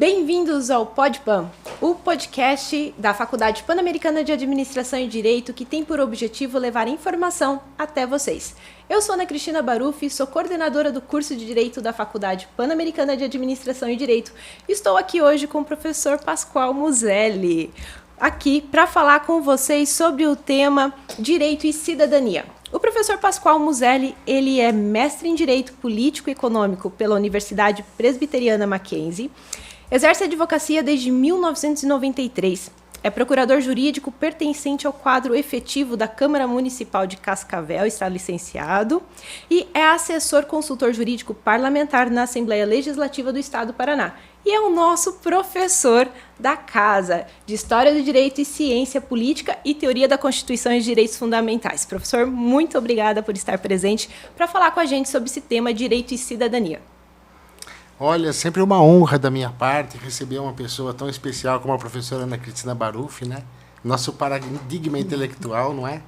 Bem-vindos ao PodPan, o podcast da Faculdade Pan-Americana de Administração e Direito que tem por objetivo levar informação até vocês. Eu sou Ana Cristina Baruffi, sou coordenadora do curso de Direito da Faculdade Pan-Americana de Administração e Direito. Estou aqui hoje com o professor Pascoal Muselli, aqui para falar com vocês sobre o tema Direito e Cidadania. O professor Pascoal Muselli, ele é mestre em Direito Político e Econômico pela Universidade Presbiteriana Mackenzie, exerce advocacia desde 1993, é procurador jurídico pertencente ao quadro efetivo da Câmara Municipal de Cascavel, está licenciado, e é assessor consultor jurídico parlamentar na Assembleia Legislativa do Estado do Paraná. E é o nosso professor da Casa de História do Direito e Ciência Política e Teoria da Constituição e Direitos Fundamentais. Professor, muito obrigada por estar presente para falar com a gente sobre esse tema Direito e Cidadania. Olha, sempre uma honra da minha parte receber uma pessoa tão especial como a professora Ana Cristina Baruffi, né? Nosso paradigma intelectual, não é?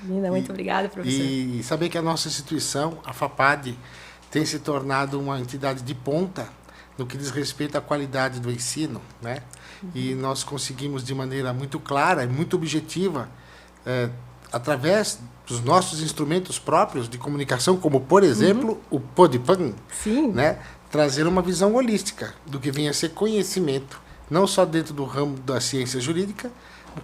Linda, muito obrigada, professor. E saber que a nossa instituição, a FAPAD, tem se tornado uma entidade de ponta no que diz respeito à qualidade do ensino, né? E nós conseguimos de maneira muito clara e muito objetiva, através dos nossos instrumentos próprios de comunicação, como, por exemplo, o PodPan, né? Trazer uma visão holística do que vem a ser conhecimento, não só dentro do ramo da ciência jurídica,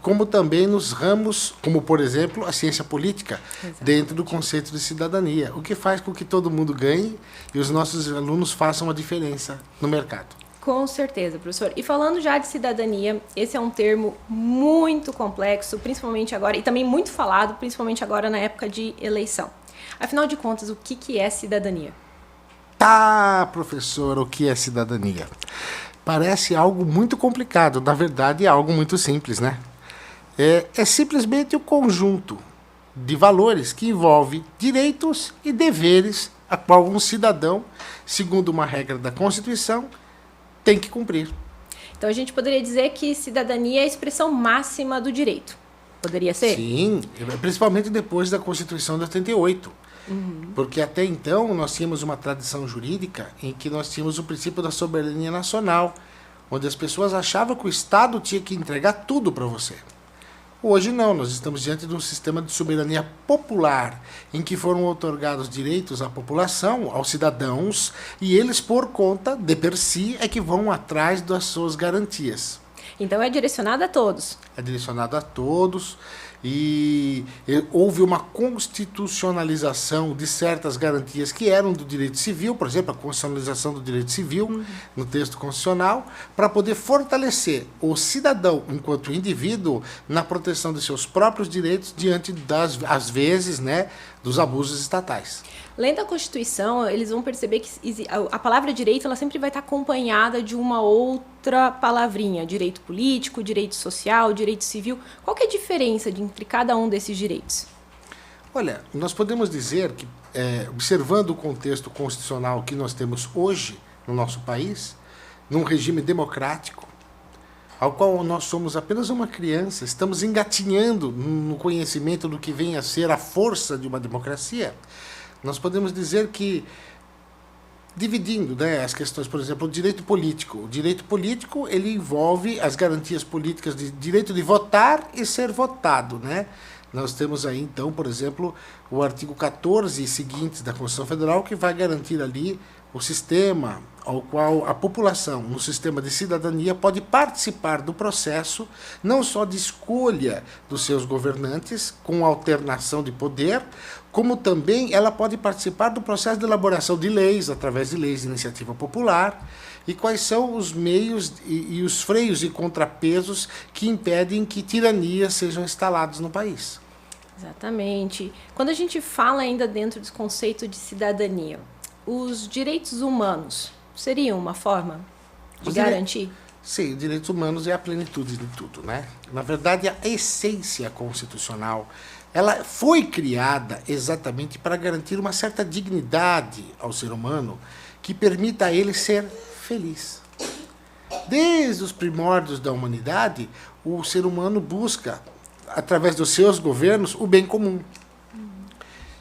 como também nos ramos, como, por exemplo, a ciência política, dentro do conceito de cidadania, o que faz com que todo mundo ganhe e os nossos alunos façam a diferença no mercado. Com certeza, professor. E falando já de cidadania, esse é um termo muito complexo, principalmente agora, e também muito falado, principalmente agora na época de eleição. Afinal de contas, o que é cidadania? Tá, professor, o que é cidadania? Parece algo muito complicado, na verdade é algo muito simples, né? É simplesmente o conjunto de valores que envolve direitos e deveres a qual um cidadão, segundo uma regra da Constituição, tem que cumprir. Então a gente poderia dizer que cidadania é a expressão máxima do direito. Poderia ser? Sim, principalmente depois da Constituição de 88. Porque até então nós tínhamos uma tradição jurídica em que nós tínhamos o princípio da soberania nacional, onde as pessoas achavam que o Estado tinha que entregar tudo para você. Hoje não, nós estamos diante de um sistema de soberania popular, em que foram outorgados direitos à população, aos cidadãos, e eles, por conta de per si, é que vão atrás das suas garantias. Então é direcionado a todos. É direcionado a todos. E houve uma constitucionalização de certas garantias que eram do direito civil, por exemplo, a constitucionalização do direito civil no texto constitucional, para poder fortalecer o cidadão enquanto indivíduo na proteção de seus próprios direitos diante às vezes, né, dos abusos estatais. Lendo a Constituição, eles vão perceber que a palavra direito ela sempre vai estar acompanhada de uma outra palavrinha, direito político, direito social, direito civil. Qual que é a diferença entre cada um desses direitos? Olha, nós podemos dizer que, observando o contexto constitucional que nós temos hoje no nosso país, num regime democrático, ao qual nós somos apenas uma criança, estamos engatinhando no conhecimento do que vem a ser a força de uma democracia, nós podemos dizer que, dividindo, né, as questões, por exemplo, o direito político ele envolve as garantias políticas de direito de votar e ser votado, né? Nós temos aí, então, por exemplo, o artigo 14 e seguintes da Constituição Federal, que vai garantir ali o sistema ao qual a população, no sistema de cidadania, pode participar do processo, não só de escolha dos seus governantes, com alternação de poder, como também ela pode participar do processo de elaboração de leis, através de leis de iniciativa popular, e quais são os meios e os freios e contrapesos que impedem que tiranias sejam instaladas no país. Exatamente. Quando a gente fala ainda dentro desse conceito de cidadania, os direitos humanos seriam uma forma de garantir? Sim, direitos humanos é a plenitude de tudo, né? Na verdade, a essência constitucional, ela foi criada exatamente para garantir uma certa dignidade ao ser humano que permita a ele ser feliz. Desde os primórdios da humanidade, o ser humano busca, através dos seus governos, o bem comum.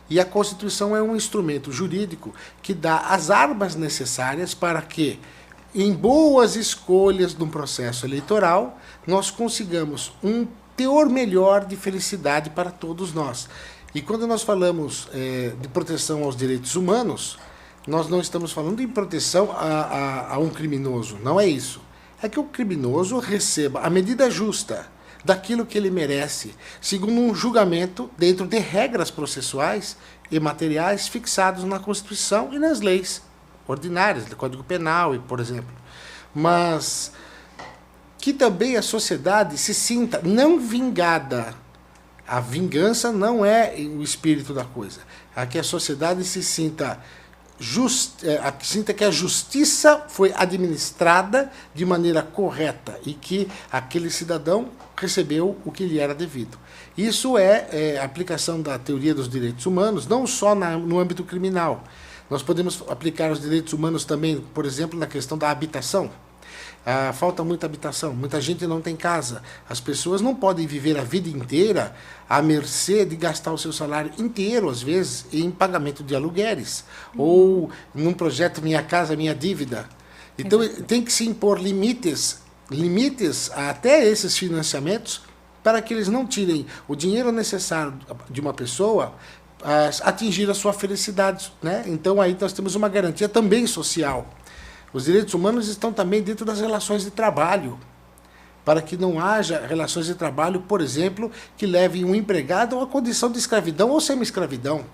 E a Constituição é um instrumento jurídico que dá as armas necessárias para que em boas escolhas no processo eleitoral, nós consigamos um teor melhor de felicidade para todos nós. E quando nós falamos de proteção aos direitos humanos, nós não estamos falando em proteção a um criminoso, não é isso. É que o criminoso receba a medida justa daquilo que ele merece, segundo um julgamento dentro de regras processuais e materiais fixados na Constituição e nas leis ordinárias, do Código Penal, por exemplo. Mas que também a sociedade se sinta não vingada. A vingança não é o espírito da coisa. É que a sociedade se sinta sinta que a justiça foi administrada de maneira correta e que aquele cidadão recebeu o que lhe era devido. Isso é a aplicação da teoria dos direitos humanos, não só no âmbito criminal. Nós podemos aplicar os direitos humanos também, por exemplo, na questão da habitação. Falta muita habitação, muita gente não tem casa. As pessoas não podem viver a vida inteira à mercê de gastar o seu salário inteiro, às vezes, em pagamento de aluguéis, ou num projeto Minha Casa Minha Dívida. Então, tem que se impor limites até esses financiamentos, para que eles não tirem o dinheiro necessário de uma pessoa atingir a sua felicidade, né? Então aí nós temos uma garantia também social. Os direitos humanos estão também dentro das relações de trabalho, para que não haja relações de trabalho, por exemplo, que levem um empregado a uma condição de escravidão ou semi-escravidão.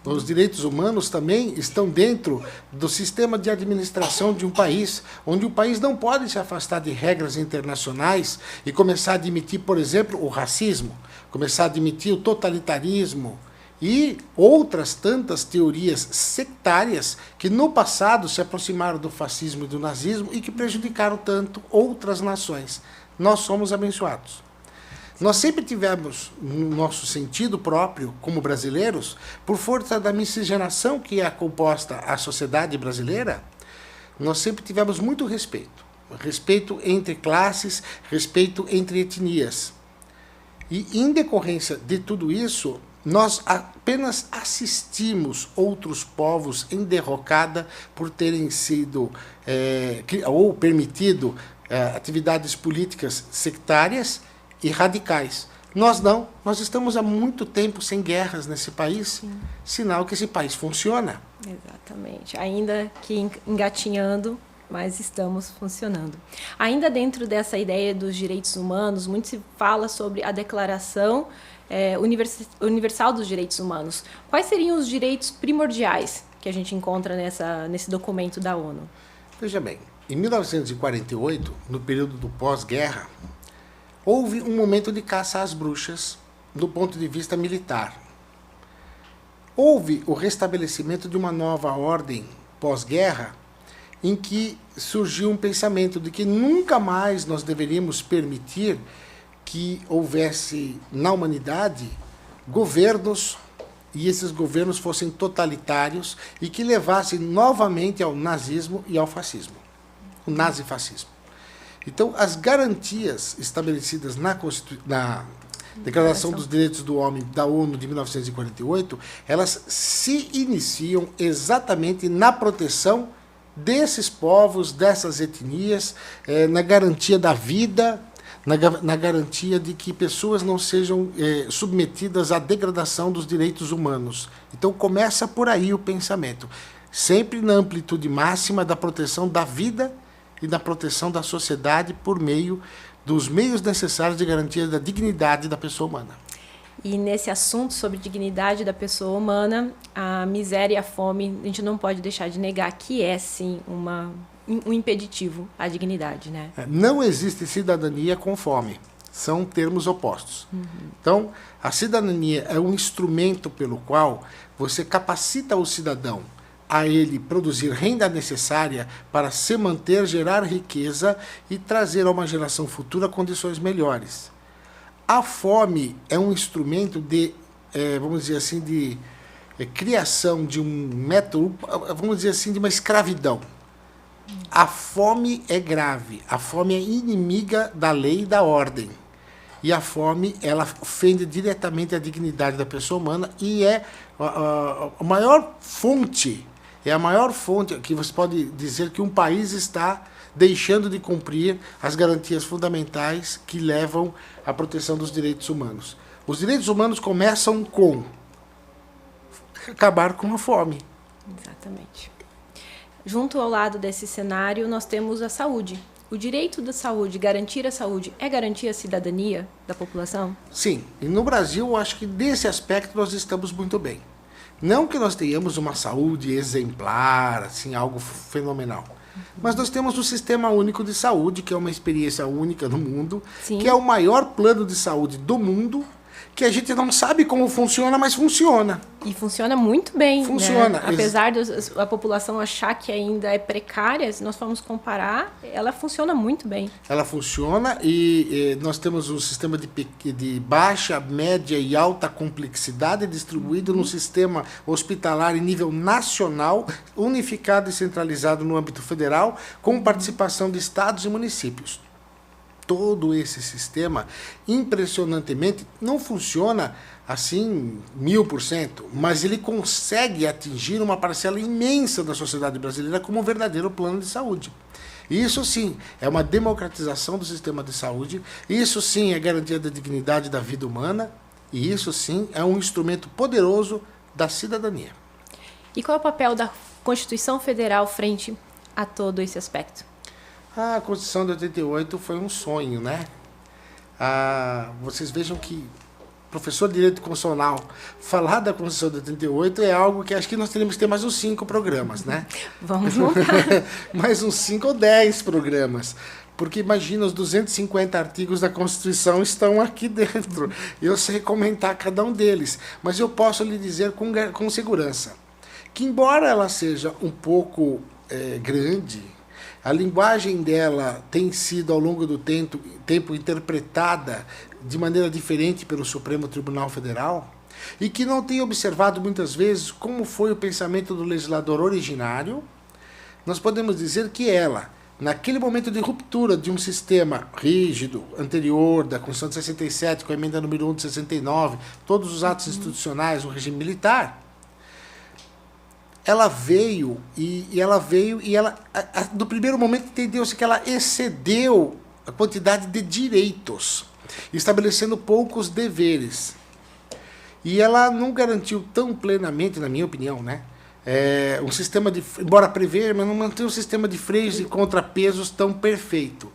Os direitos humanos também estão dentro do sistema de administração de um país, onde o país não pode se afastar de regras internacionais e começar a admitir, por exemplo, o racismo, começar a admitir o totalitarismo, e outras tantas teorias sectárias que no passado se aproximaram do fascismo e do nazismo e que prejudicaram tanto outras nações. Nós somos abençoados. Nós sempre tivemos, no nosso sentido próprio, como brasileiros, por força da miscigenação que é composta a sociedade brasileira, nós sempre tivemos muito respeito. Respeito entre classes, respeito entre etnias. E, em decorrência de tudo isso, nós apenas assistimos outros povos em derrocada por terem sido ou permitido atividades políticas sectárias e radicais. Nós não, nós estamos há muito tempo sem guerras nesse país, sim, sinal que esse país funciona. Exatamente, ainda que engatinhando, mas estamos funcionando. Ainda dentro dessa ideia dos direitos humanos, muito se fala sobre a Declaração Universal dos Direitos Humanos. Quais seriam os direitos primordiais que a gente encontra nesse documento da ONU? Veja bem, em 1948, no período do pós-guerra, houve um momento de caça às bruxas do ponto de vista militar. Houve o restabelecimento de uma nova ordem pós-guerra, em que surgiu um pensamento de que nunca mais nós deveríamos permitir que houvesse na humanidade governos e esses governos fossem totalitários e que levassem novamente ao nazismo e ao fascismo, o nazifascismo. Então, as garantias estabelecidas na Declaração dos Direitos do Homem da ONU de 1948, elas se iniciam exatamente na proteção desses povos, dessas etnias, na garantia da vida, na garantia de que pessoas não sejam submetidas à degradação dos direitos humanos. Então começa por aí o pensamento, sempre na amplitude máxima da proteção da vida e da proteção da sociedade por meio dos meios necessários de garantia da dignidade da pessoa humana. E nesse assunto sobre dignidade da pessoa humana, a miséria e a fome, a gente não pode deixar de negar que é, sim, um impeditivo à dignidade, né? Não existe cidadania com fome. São termos opostos. Uhum. Então, a cidadania é um instrumento pelo qual você capacita o cidadão a ele produzir renda necessária para se manter, gerar riqueza e trazer a uma geração futura condições melhores. A fome é um instrumento de, vamos dizer assim, de criação de um método, vamos dizer assim, de uma escravidão. A fome é grave, a fome é inimiga da lei e da ordem. E a fome, ela ofende diretamente a dignidade da pessoa humana e é a maior fonte é a maior fonte que você pode dizer que um país está deixando de cumprir as garantias fundamentais que levam à proteção dos direitos humanos. Os direitos humanos começam com acabar com a fome. Exatamente. Junto ao lado desse cenário, nós temos a saúde. O direito da saúde, garantir a saúde, é garantir a cidadania da população? Sim, e no Brasil eu acho que nesse aspecto nós estamos muito bem. Não que nós tenhamos uma saúde exemplar, assim, algo fenomenal. Mas nós temos o Sistema Único de Saúde, que é uma experiência única no mundo, Sim. que é o maior plano de saúde do mundo, que a gente não sabe como funciona, mas funciona. E funciona muito bem. Funciona. Né? Apesar da população achar que ainda é precária, se nós formos comparar, ela funciona muito bem. Ela funciona e nós temos um sistema de baixa, média e alta complexidade distribuído num sistema hospitalar em nível nacional, unificado e centralizado no âmbito federal, com participação de estados e municípios. Todo esse sistema, impressionantemente, não funciona assim 1000%, mas ele consegue atingir uma parcela imensa da sociedade brasileira como um verdadeiro plano de saúde. Isso sim é uma democratização do sistema de saúde, isso sim é garantia da dignidade da vida humana, e isso sim é um instrumento poderoso da cidadania. E qual é o papel da Constituição Federal frente a todo esse aspecto? A Constituição de 88 foi um sonho, né? Vocês vejam que professor de Direito Constitucional falar da Constituição de 88 é algo que acho que nós teríamos que ter mais uns 5 programas, né? Vamos montar. Mais uns 5 ou 10 programas. Porque imagina, os 250 artigos da Constituição estão aqui dentro. Eu sei comentar cada um deles. Mas eu posso lhe dizer com segurança que, embora ela seja um pouco grande, a linguagem dela tem sido, ao longo do tempo, interpretada de maneira diferente pelo Supremo Tribunal Federal, e que não tem observado muitas vezes como foi o pensamento do legislador originário, nós podemos dizer que ela, naquele momento de ruptura de um sistema rígido, anterior, da Constituição de 67, com a emenda número 1 de 69, todos os atos institucionais, o regime militar, ela veio no primeiro momento entendeu-se que ela excedeu a quantidade de direitos, estabelecendo poucos deveres. E ela não garantiu tão plenamente, na minha opinião, né, um sistema de, embora prever, mas não mantém um sistema de freios e contrapesos tão perfeito.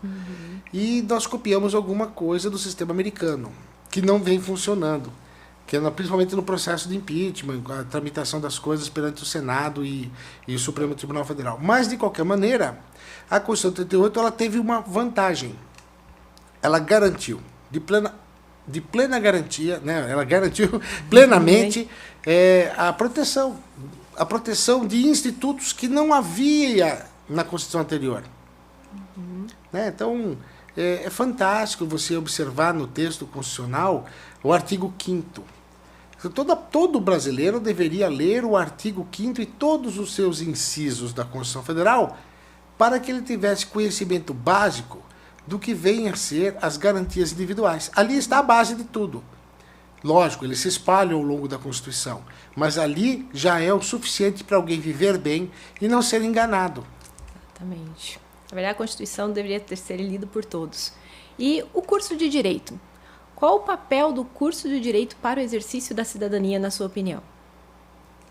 E nós copiamos alguma coisa do sistema americano, que não vem funcionando, que é principalmente no processo de impeachment, a tramitação das coisas perante o Senado e o Supremo Tribunal Federal. Mas, de qualquer maneira, a Constituição de 88 ela teve uma vantagem. Ela garantiu, de plena garantia, né? Ela garantiu plenamente a proteção de institutos que não havia na Constituição anterior. Né? Então, é fantástico você observar no texto constitucional o artigo 5º. Todo brasileiro deveria ler o artigo 5º e todos os seus incisos da Constituição Federal para que ele tivesse conhecimento básico do que vem a ser as garantias individuais. Ali está a base de tudo. Lógico, eles se espalham ao longo da Constituição, mas ali já é o suficiente para alguém viver bem e não ser enganado. Exatamente. Na verdade, a Constituição deveria ser lida por todos. E o curso de Direito? Qual o papel do curso de Direito para o exercício da cidadania, na sua opinião?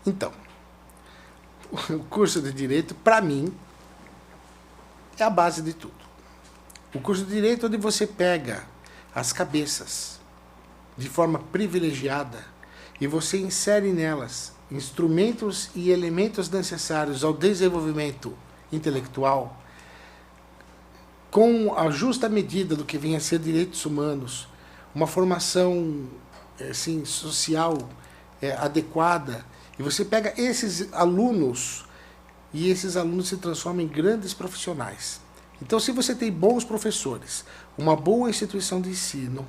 Então, o curso de Direito, para mim, é a base de tudo. O curso de Direito é onde você pega as cabeças de forma privilegiada e você insere nelas instrumentos e elementos necessários ao desenvolvimento intelectual com a justa medida do que vem a ser direitos humanos, uma formação assim, social adequada, e você pega esses alunos e esses alunos se transformam em grandes profissionais. Então, se você tem bons professores, uma boa instituição de ensino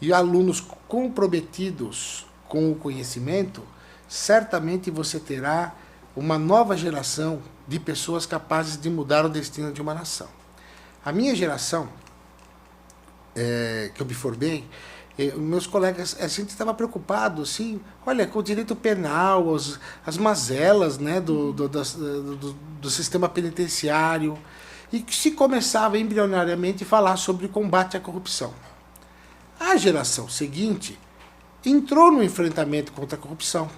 e alunos comprometidos com o conhecimento, certamente você terá uma nova geração de pessoas capazes de mudar o destino de uma nação. A minha geração, que eu me formei, Meus colegas, a gente estava preocupado, assim, olha, com o direito penal, as mazelas, né, do sistema penitenciário, e que se começava embrionariamente a falar sobre combate à corrupção. A geração seguinte entrou no enfrentamento contra a corrupção,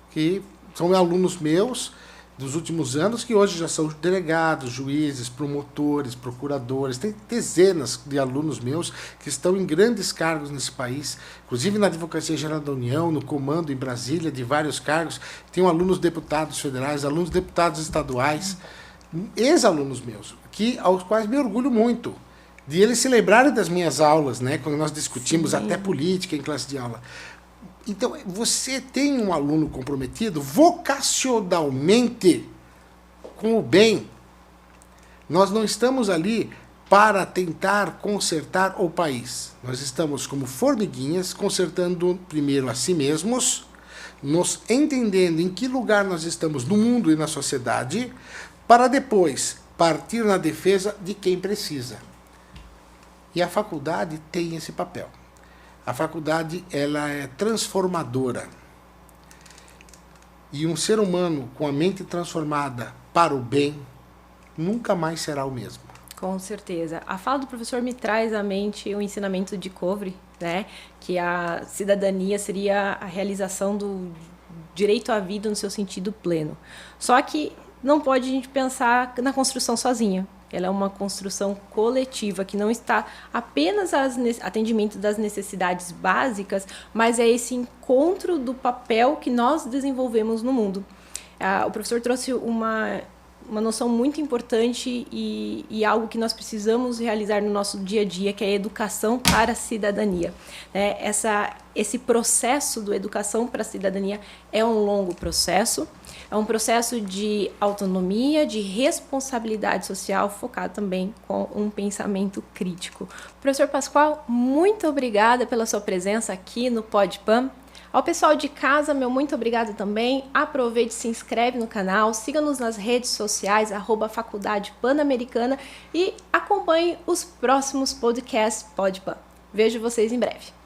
que são alunos meus dos últimos anos, que hoje já são delegados, juízes, promotores, procuradores. Tem dezenas de alunos meus que estão em grandes cargos nesse país, inclusive na Advocacia Geral da União, no comando em Brasília, de vários cargos. Tenho alunos deputados federais, alunos deputados estaduais, ex-alunos meus, aos quais me orgulho muito, de eles se lembrarem das minhas aulas, né, quando nós discutimos até política em classe de aula. Então, você tem um aluno comprometido vocacionalmente com o bem. Nós não estamos ali para tentar consertar o país. Nós estamos como formiguinhas, consertando primeiro a si mesmos, nos entendendo em que lugar nós estamos no mundo e na sociedade, para depois partir na defesa de quem precisa. E a faculdade tem esse papel. A faculdade, ela é transformadora. E um ser humano com a mente transformada para o bem nunca mais será o mesmo. Com certeza. A fala do professor me traz à mente o ensinamento de Covre, né? Que a cidadania seria a realização do direito à vida no seu sentido pleno. Só que não pode a gente pensar na construção sozinha. Ela é uma construção coletiva que não está apenas ao atendimento das necessidades básicas, mas é esse encontro do papel que nós desenvolvemos no mundo. O professor trouxe uma noção muito importante e algo que nós precisamos realizar no nosso dia a dia, que é a educação para a cidadania. Esse processo do educação para a cidadania é um longo processo, é um processo de autonomia, de responsabilidade social, focado também com um pensamento crítico. Professor Pascoal, muito obrigada pela sua presença aqui no PodPan. Ao pessoal de casa, meu muito obrigado também. Aproveite, se inscreve no canal, siga-nos nas redes sociais, @Faculdade Pan-Americana, e acompanhe os próximos podcasts PodPan. Vejo vocês em breve.